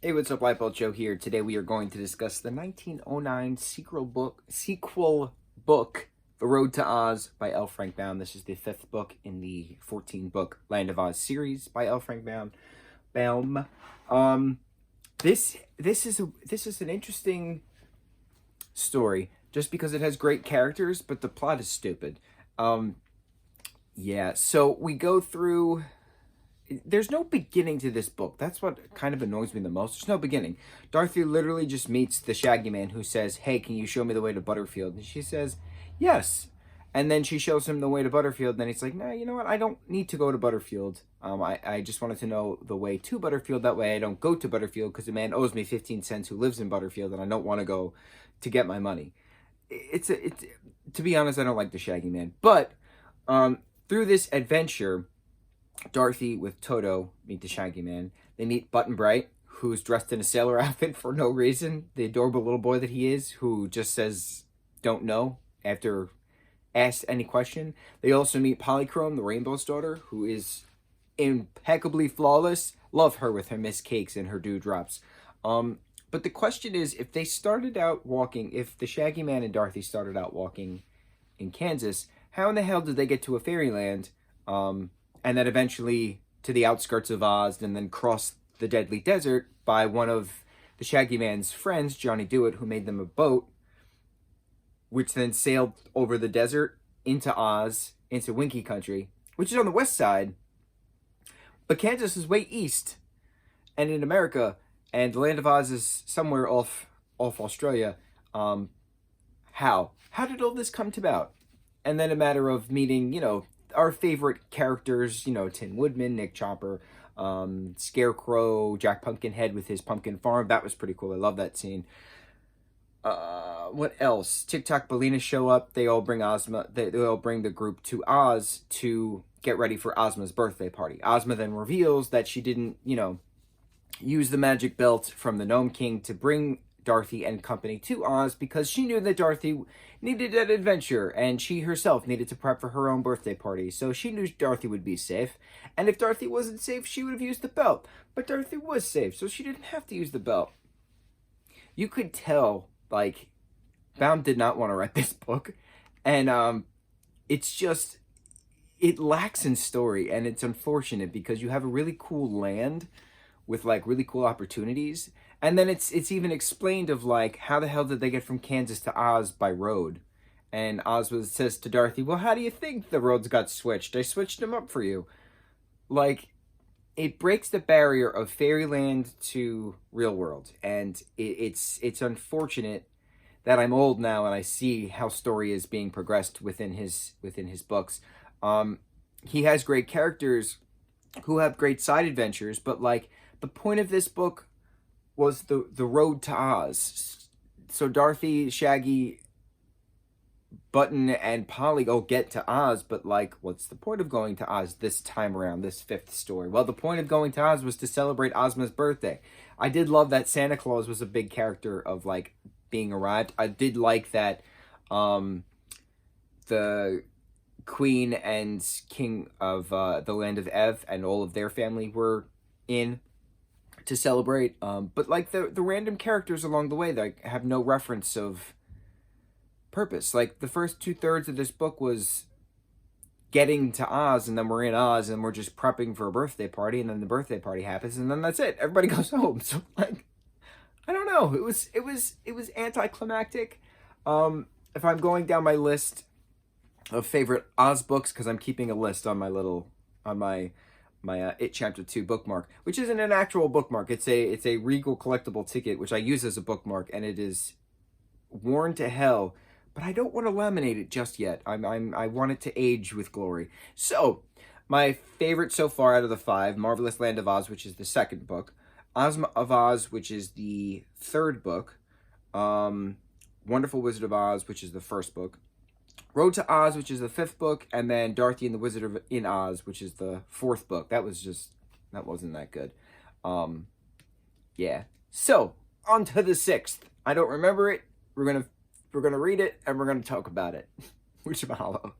Hey, what's up, lightboltjoe here. Today we are going to discuss the 1909 sequel book, The Road to Oz by L. Frank Baum. This is the 5th book in the 14-book Land of Oz series by L. Frank Baum. This is an interesting story just because it has great characters, but the plot is stupid. Yeah, so we go through. There's no beginning to this book. That's what kind of annoys me the most. There's no beginning. Dorothy literally just meets the Shaggy Man, who says, "Hey, can you show me the way to Butterfield?" And she says, "Yes." And then she shows him the way to Butterfield. Then he's like, "No, you know what? I don't need to go to Butterfield. I just wanted to know the way to Butterfield. That way I don't go to Butterfield because the man owes me 15 cents who lives in Butterfield, and I don't want to go to get my money." To be honest, I don't like the Shaggy Man. But through this adventure, Dorothy with Toto meet the Shaggy Man. They meet Button Bright, who's dressed in a sailor outfit for no reason. The adorable little boy that he is, who just says, "Don't know," after asked any question. They also meet Polychrome, the Rainbow's daughter, who is impeccably flawless. Love her with her Miss Cakes and her dewdrops. But the question is, if the Shaggy Man and Dorothy started out walking in Kansas, how in the hell did they get to a fairyland? And then eventually to the outskirts of Oz, and then cross the Deadly Desert by one of the Shaggy Man's friends, Johnny Dewett, who made them a boat, which then sailed over the desert into Oz, into Winky Country, which is on the west side. But Kansas is way east, and in America, and the Land of Oz is somewhere off Australia. How did all this come about? And then a matter of meeting, our favorite characters, Tin Woodman, Nick Chopper, Scarecrow, Jack Pumpkinhead with his pumpkin farm. That was pretty cool. I love that scene. What else? Tic-Tac, Bellina show up. They all bring Ozma. They all bring the group to Oz to get ready for Ozma's birthday party. Ozma then reveals that she didn't, use the magic belt from the Gnome King to bring Dorothy and company to Oz because she knew that Dorothy needed an adventure and she herself needed to prep for her own birthday party. So she knew Dorothy would be safe. And if Dorothy wasn't safe, she would have used the belt. But Dorothy was safe, so she didn't have to use the belt. You could tell, Baum did not want to write this book. And it lacks in story, and it's unfortunate because you have a really cool land with really cool opportunities. And then it's even explained of how the hell did they get from Kansas to Oz by road? And Oz says to Dorothy, "Well, how do you think the roads got switched? I switched them up for you." It breaks the barrier of fairyland to real world. And it's unfortunate that I'm old now and I see how story is being progressed within his books. He has great characters who have great side adventures, but the point of this book was the road to Oz. So Dorothy, Shaggy, Button, and Polly all get to Oz, but what's the point of going to Oz this time around, this 5th story? Well, the point of going to Oz was to celebrate Ozma's birthday. I did love that Santa Claus was a big character of being arrived. I did like that the Queen and King of the Land of Ev and all of their family were in to celebrate, but the random characters along the way that have no reference of purpose. The first 2/3 of this book was getting to Oz, and then we're in Oz, and we're just prepping for a birthday party, and then the birthday party happens, and then that's it. Everybody goes home. So I don't know. It was anticlimactic. If I'm going down my list of favorite Oz books, because I'm keeping a list on my It Chapter 2 bookmark, which isn't an actual bookmark. It's a Regal collectible ticket, which I use as a bookmark, and it is worn to hell, but I don't want to laminate it just yet. I want it to age with glory. So, my favorite so far out of the 5, Marvelous Land of Oz, which is the 2nd book, Ozma of Oz, which is the 3rd book, Wonderful Wizard of Oz, which is the 1st book, Road to Oz, which is the 5th book, and then Dorothy and the Wizard in Oz, which is the 4th book. That wasn't that good. Yeah. So, on to the 6th. I don't remember it. We're gonna read it, and we're gonna talk about it. Mucho mahalo.